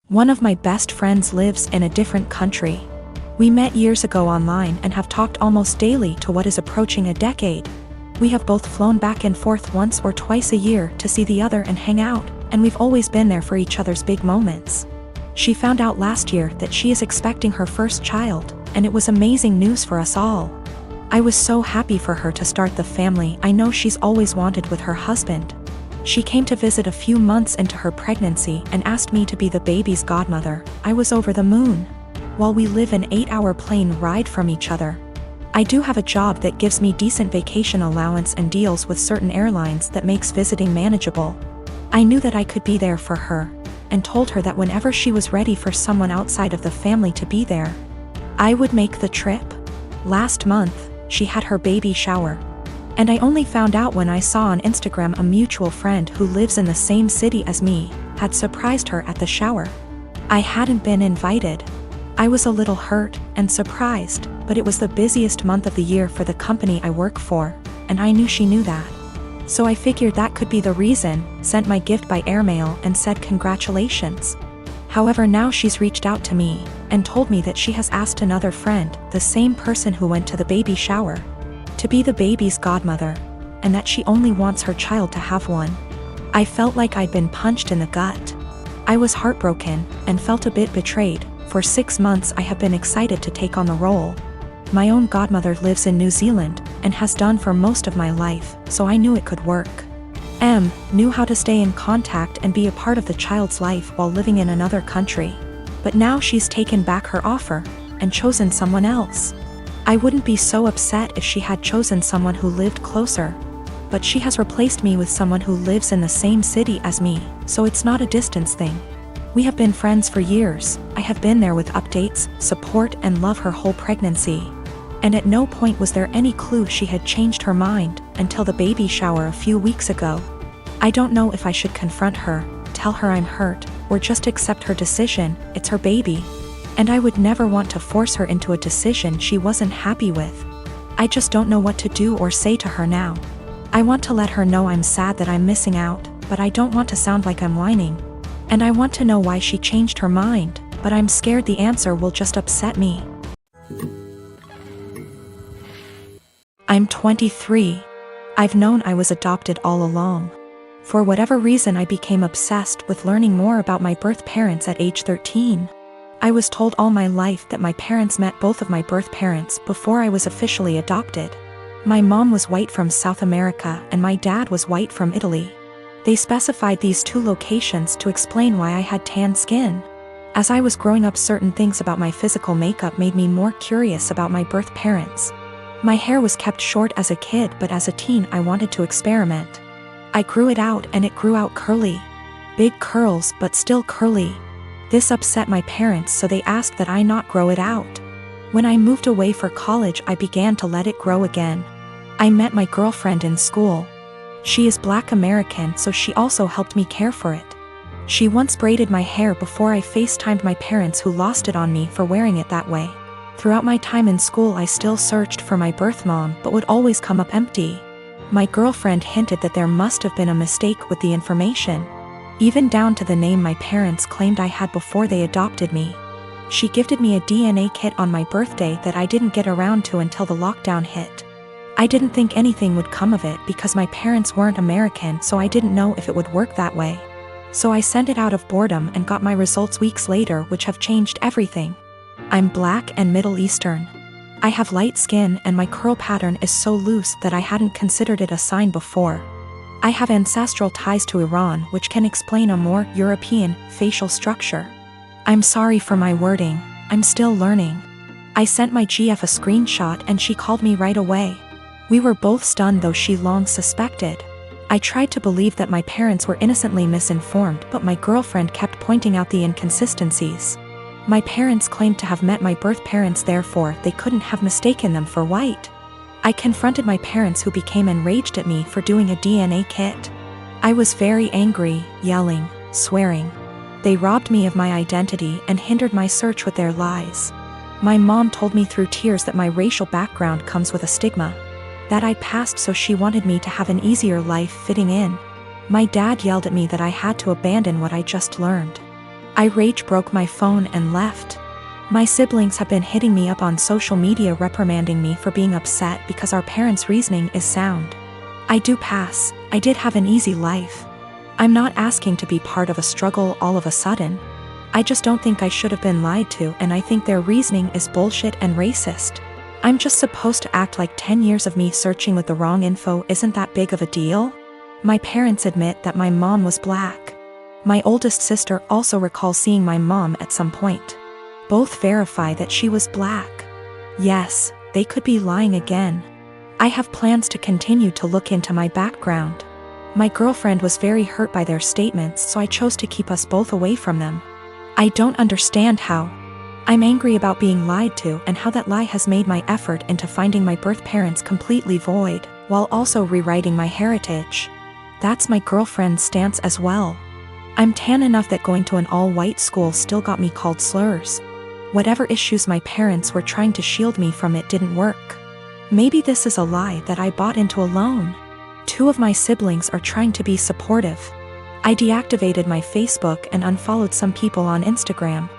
One of my best friends lives in a different country. We met years ago online and have talked almost daily to what is approaching a decade. We have both flown back and forth once or twice a year to see the other and hang out, and we've always been there for each other's big moments. She found out last year that she is expecting her first child, and it was amazing news for us all. I was so happy for her to start the family I know she's always wanted with her husband. She came to visit a few months into her pregnancy and asked me to be the baby's godmother. I was over the moon. While we live an 8-hour plane ride from each other. I do have a job that gives me decent vacation allowance and deals with certain airlines that makes visiting manageable. I knew that I could be there for her, and told her that whenever she was ready for someone outside of the family to be there, I would make the trip. Last month, she had her baby shower. And I only found out when I saw on Instagram a mutual friend who lives in the same city as me, had surprised her at the shower. I hadn't been invited. I was a little hurt and surprised, but it was the busiest month of the year for the company I work for, and I knew she knew that. So I figured that could be the reason, sent my gift by airmail and said congratulations. However, now she's reached out to me, and told me that she has asked another friend, the same person who went to the baby shower, to be the baby's godmother, and that she only wants her child to have one. I felt like I'd been punched in the gut. I was heartbroken, and felt a bit betrayed. For 6 months I have been excited to take on the role. My own godmother lives in New Zealand, and has done for most of my life, so I knew it could work. Knew how to stay in contact and be a part of the child's life while living in another country. But now she's taken back her offer, and chosen someone else. I wouldn't be so upset if she had chosen someone who lived closer. But she has replaced me with someone who lives in the same city as me, so it's not a distance thing. We have been friends for years. I have been there with updates, support and love her whole pregnancy. And at no point was there any clue she had changed her mind, until the baby shower a few weeks ago. I don't know if I should confront her, tell her I'm hurt, or just accept her decision. It's her baby. And I would never want to force her into a decision she wasn't happy with. I just don't know what to do or say to her now. I want to let her know I'm sad that I'm missing out, but I don't want to sound like I'm whining. And I want to know why she changed her mind, but I'm scared the answer will just upset me. I'm 23. I've known I was adopted all along. For whatever reason, I became obsessed with learning more about my birth parents at age 13. I was told all my life that my parents met both of my birth parents before I was officially adopted. My mom was white from South America and my dad was white from Italy. They specified these two locations to explain why I had tan skin. As I was growing up, certain things about my physical makeup made me more curious about my birth parents. My hair was kept short as a kid, but as a teen I wanted to experiment. I grew it out and it grew out curly. Big curls, but still curly. This upset my parents, so they asked that I not grow it out. When I moved away for college, I began to let it grow again. I met my girlfriend in school. She is Black American, so she also helped me care for it. She once braided my hair before I FaceTimed my parents, who lost it on me for wearing it that way. Throughout my time in school I still searched for my birth mom, but would always come up empty. My girlfriend hinted that there must have been a mistake with the information. Even down to the name my parents claimed I had before they adopted me. She gifted me a DNA kit on my birthday that I didn't get around to until the lockdown hit. I didn't think anything would come of it because my parents weren't American, so I didn't know if it would work that way. So I sent it out of boredom and got my results weeks later, which have changed everything. I'm Black and Middle Eastern. I have light skin and my curl pattern is so loose that I hadn't considered it a sign before. I have ancestral ties to Iran, which can explain a more European facial structure. I'm sorry for my wording, I'm still learning. I sent my GF a screenshot and she called me right away. We were both stunned, though she long suspected. I tried to believe that my parents were innocently misinformed, but my girlfriend kept pointing out the inconsistencies. My parents claimed to have met my birth parents, therefore they couldn't have mistaken them for white. I confronted my parents, who became enraged at me for doing a DNA kit. I was very angry, yelling, swearing. They robbed me of my identity and hindered my search with their lies. My mom told me through tears that my racial background comes with a stigma. That I passed, so she wanted me to have an easier life fitting in. My dad yelled at me that I had to abandon what I just learned. I rage broke my phone and left. My siblings have been hitting me up on social media reprimanding me for being upset because our parents' reasoning is sound. I do pass, I did have an easy life. I'm not asking to be part of a struggle all of a sudden. I just don't think I should have been lied to, and I think their reasoning is bullshit and racist. I'm just supposed to act like 10 years of me searching with the wrong info isn't that big of a deal? My parents admit that my mom was black. My oldest sister also recalls seeing my mom at some point. Both verify that she was black. Yes, they could be lying again. I have plans to continue to look into my background. My girlfriend was very hurt by their statements, so I chose to keep us both away from them. I don't understand how. I'm angry about being lied to and how that lie has made my effort into finding my birth parents completely void, while also rewriting my heritage. That's my girlfriend's stance as well. I'm tan enough that going to an all-white school still got me called slurs. Whatever issues my parents were trying to shield me from, it didn't work. Maybe this is a lie that I bought into alone. 2 of my siblings are trying to be supportive. I deactivated my Facebook and unfollowed some people on Instagram.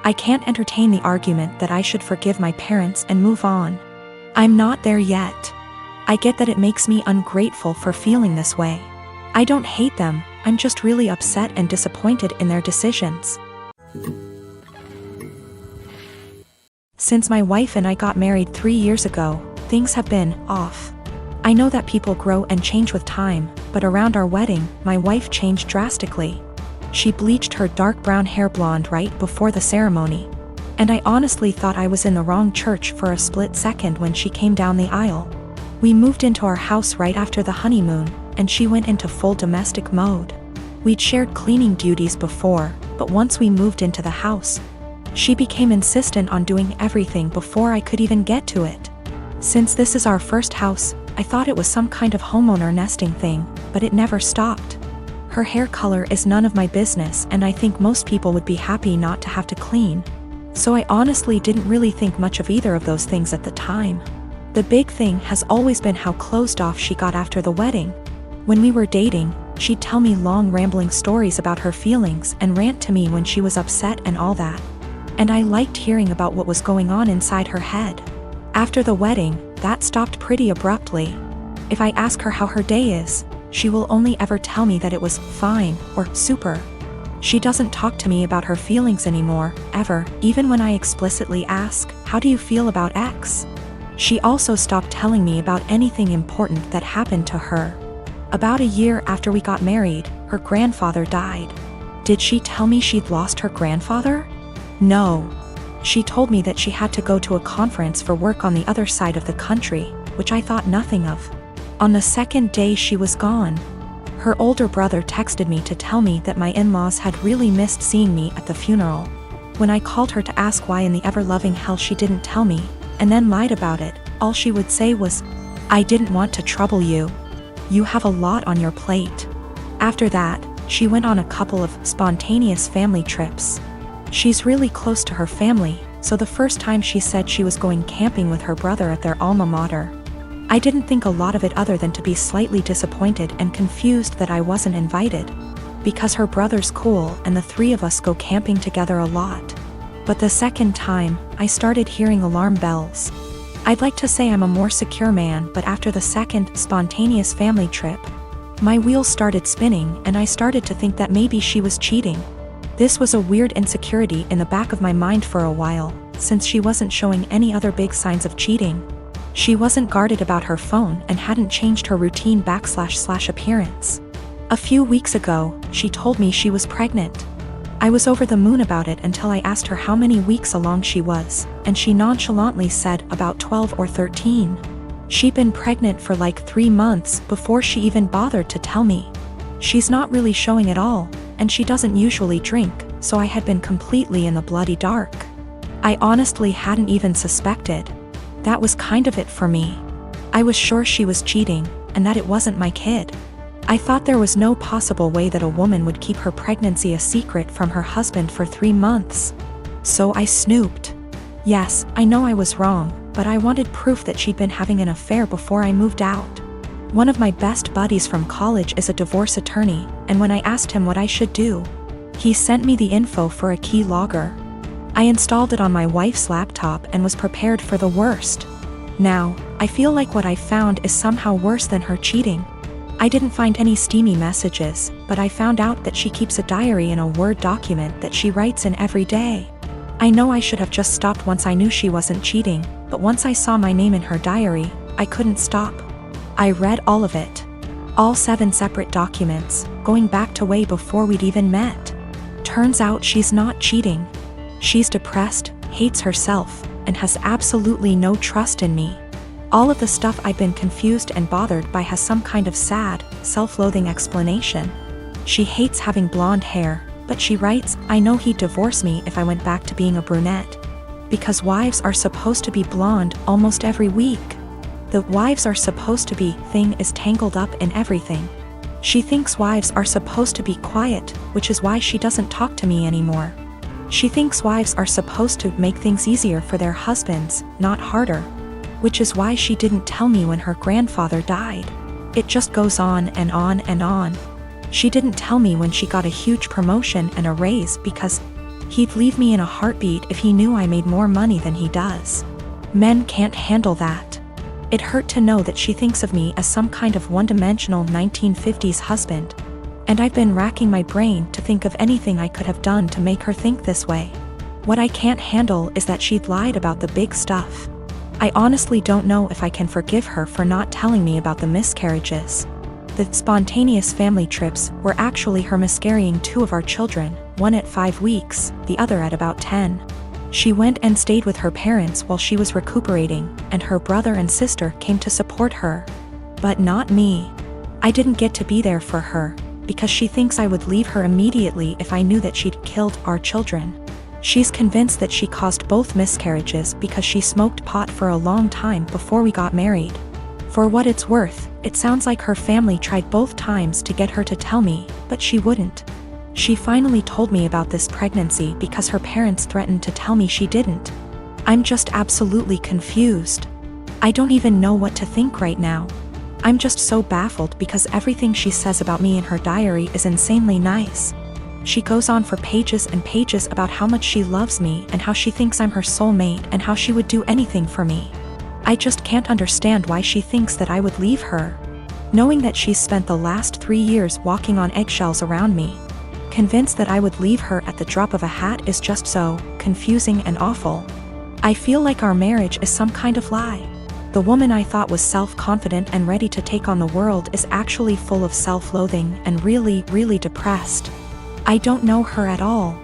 I can't entertain the argument that I should forgive my parents and move on. I'm not there yet. I get that it makes me ungrateful for feeling this way. I don't hate them, I'm just really upset and disappointed in their decisions. Since my wife and I got married 3 years ago, things have been off. I know that people grow and change with time, but around our wedding, my wife changed drastically. She bleached her dark brown hair blonde right before the ceremony. And I honestly thought I was in the wrong church for a split second when she came down the aisle. We moved into our house right after the honeymoon, and she went into full domestic mode. We'd shared cleaning duties before, but once we moved into the house, she became insistent on doing everything before I could even get to it. Since this is our first house, I thought it was some kind of homeowner nesting thing, but it never stopped. Her hair color is none of my business, and I think most people would be happy not to have to clean. So I honestly didn't really think much of either of those things at the time. The big thing has always been how closed off she got after the wedding. When we were dating, she'd tell me long rambling stories about her feelings and rant to me when she was upset and all that. And I liked hearing about what was going on inside her head. After the wedding, that stopped pretty abruptly. If I ask her how her day is, she will only ever tell me that it was fine or super. She doesn't talk to me about her feelings anymore, ever, even when I explicitly ask, "How do you feel about X?" She also stopped telling me about anything important that happened to her. About a year after we got married, her grandfather died. Did she tell me she'd lost her grandfather? No. She told me that she had to go to a conference for work on the other side of the country, which I thought nothing of. On the second day she was gone. Her older brother texted me to tell me that my in-laws had really missed seeing me at the funeral. When I called her to ask why in the ever-loving hell she didn't tell me, and then lied about it, all she would say was, "I didn't want to trouble you. You have a lot on your plate." After that, she went on a couple of spontaneous family trips. She's really close to her family, so the first time she said she was going camping with her brother at their alma mater. I didn't think a lot of it other than to be slightly disappointed and confused that I wasn't invited. Because her brother's cool and the 3 of us go camping together a lot. But the second time, I started hearing alarm bells. I'd like to say I'm a more secure man, but after the second spontaneous family trip, my wheels started spinning and I started to think that maybe she was cheating. This was a weird insecurity in the back of my mind for a while, since she wasn't showing any other big signs of cheating. She wasn't guarded about her phone and hadn't changed her routine / appearance. A few weeks ago, she told me she was pregnant. I was over the moon about it until I asked her how many weeks along she was, and she nonchalantly said about 12 or 13. She'd been pregnant for like 3 months before she even bothered to tell me. She's not really showing at all, and she doesn't usually drink, so I had been completely in the bloody dark. I honestly hadn't even suspected. That was kind of it for me. I was sure she was cheating, and that it wasn't my kid. I thought there was no possible way that a woman would keep her pregnancy a secret from her husband for 3 months. So I snooped. Yes, I know I was wrong, but I wanted proof that she'd been having an affair before I moved out. One of my best buddies from college is a divorce attorney, and when I asked him what I should do, He sent me the info for a keylogger. I installed it on my wife's laptop and was prepared for the worst. Now, I feel like what I found is somehow worse than her cheating. I didn't find any steamy messages, but I found out that she keeps a diary in a Word document that she writes in every day. I know I should have just stopped once I knew she wasn't cheating, but once I saw my name in her diary, I couldn't stop. I read all of it. All 7 separate documents, going back to way before we'd even met. Turns out she's not cheating. She's depressed, hates herself, and has absolutely no trust in me. All of the stuff I've been confused and bothered by has some kind of sad, self-loathing explanation. She hates having blonde hair, but she writes, "I know he'd divorce me if I went back to being a brunette. Because wives are supposed to be blonde almost every week. The wives are supposed to be thing is tangled up in everything." She thinks wives are supposed to be quiet, which is why she doesn't talk to me anymore. She thinks wives are supposed to make things easier for their husbands, not harder. Which is why she didn't tell me when her grandfather died. It just goes on and on and on. She didn't tell me when she got a huge promotion and a raise because he'd leave me in a heartbeat if he knew I made more money than he does. Men can't handle that. It hurt to know that she thinks of me as some kind of one-dimensional 1950s husband. And I've been racking my brain to think of anything I could have done to make her think this way. What I can't handle is that she'd lied about the big stuff. I honestly don't know if I can forgive her for not telling me about the miscarriages. The spontaneous family trips were actually her miscarrying 2 of our children, one at 5 weeks, the other at about 10. She went and stayed with her parents while she was recuperating, and her brother and sister came to support her. But not me. I didn't get to be there for her, because she thinks I would leave her immediately if I knew that she'd killed our children. She's convinced that she caused both miscarriages because she smoked pot for a long time before we got married. For what it's worth, it sounds like her family tried both times to get her to tell me, but she wouldn't. She finally told me about this pregnancy because her parents threatened to tell me she didn't. I'm just absolutely confused. I don't even know what to think right now. I'm just so baffled because everything she says about me in her diary is insanely nice. She goes on for pages and pages about how much she loves me and how she thinks I'm her soulmate and how she would do anything for me. I just can't understand why she thinks that I would leave her. Knowing that she's spent the last 3 years walking on eggshells around me, convinced that I would leave her at the drop of a hat is just so confusing and awful. I feel like our marriage is some kind of lie. The woman I thought was self-confident and ready to take on the world is actually full of self-loathing and really, really depressed. I don't know her at all.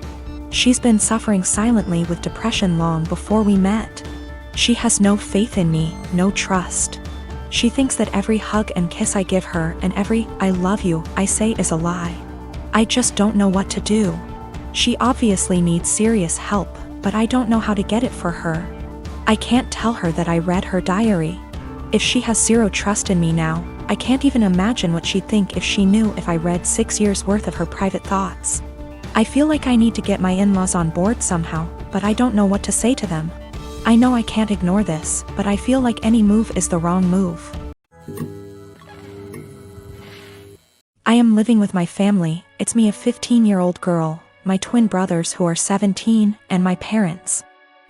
She's been suffering silently with depression long before we met. She has no faith in me, no trust. She thinks that every hug and kiss I give her and every "I love you" I say is a lie. I just don't know what to do. She obviously needs serious help, but I don't know how to get it for her. I can't tell her that I read her diary. If she has zero trust in me now, I can't even imagine what she'd think if she knew if I read 6 years worth of her private thoughts. I feel like I need to get my in-laws on board somehow, but I don't know what to say to them. I know I can't ignore this, but I feel like any move is the wrong move. I am living with my family. It's me, a 15-year-old girl, my twin brothers who are 17, and my parents.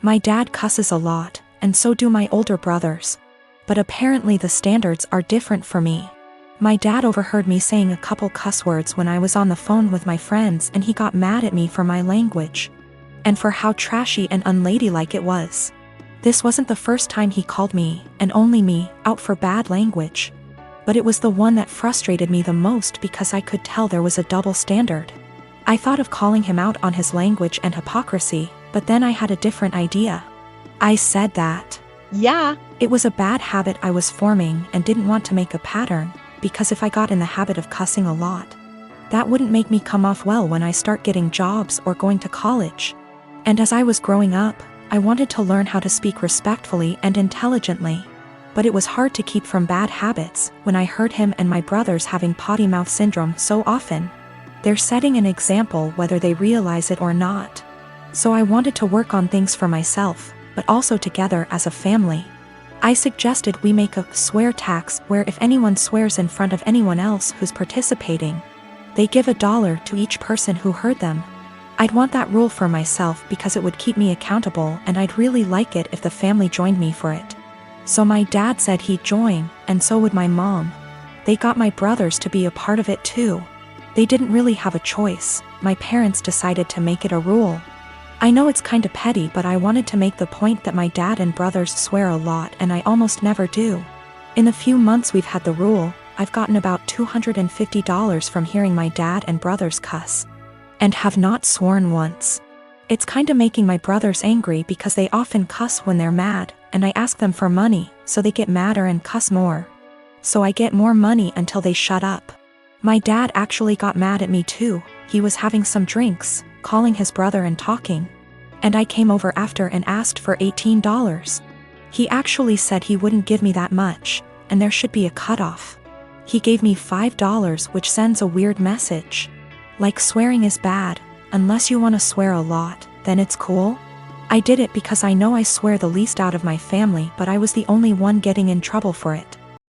My dad cusses a lot, and so do my older brothers. But apparently the standards are different for me. My dad overheard me saying a couple cuss words when I was on the phone with my friends, and he got mad at me for my language. And for how trashy and unladylike it was. This wasn't the first time he called me, and only me, out for bad language. But it was the one that frustrated me the most because I could tell there was a double standard. I thought of calling him out on his language and hypocrisy, but then I had a different idea. I said that, yeah, it was a bad habit I was forming and didn't want to make a pattern, because if I got in the habit of cussing a lot, that wouldn't make me come off well when I start getting jobs or going to college. And as I was growing up, I wanted to learn how to speak respectfully and intelligently. But it was hard to keep from bad habits when I heard him and my brothers having potty mouth syndrome so often. They're setting an example whether they realize it or not. So I wanted to work on things for myself, but also together as a family. I suggested we make a swear tax where if anyone swears in front of anyone else who's participating, they give $1 to each person who heard them, I'd want that rule for myself because it would keep me accountable, and I'd really like it if the family joined me for it. So my dad said he'd join, and so would my mom. They got my brothers to be a part of it too. They didn't really have a choice. My parents decided to make it a rule. I know it's kinda petty, but I wanted to make the point that my dad and brothers swear a lot and I almost never do. In the few months we've had the rule, I've gotten about $250 from hearing my dad and brothers cuss. And have not sworn once. It's kinda making my brothers angry because they often cuss when they're mad, and I ask them for money, so they get madder and cuss more. So I get more money until they shut up. My dad actually got mad at me too. He was having some drinks, calling his brother and talking. And I came over after and asked for $18. He actually said he wouldn't give me that much, and there should be a cutoff. He gave me $5, which sends a weird message. Like swearing is bad, unless you want to swear a lot, then it's cool. I did it because I know I swear the least out of my family, but I was the only one getting in trouble for it.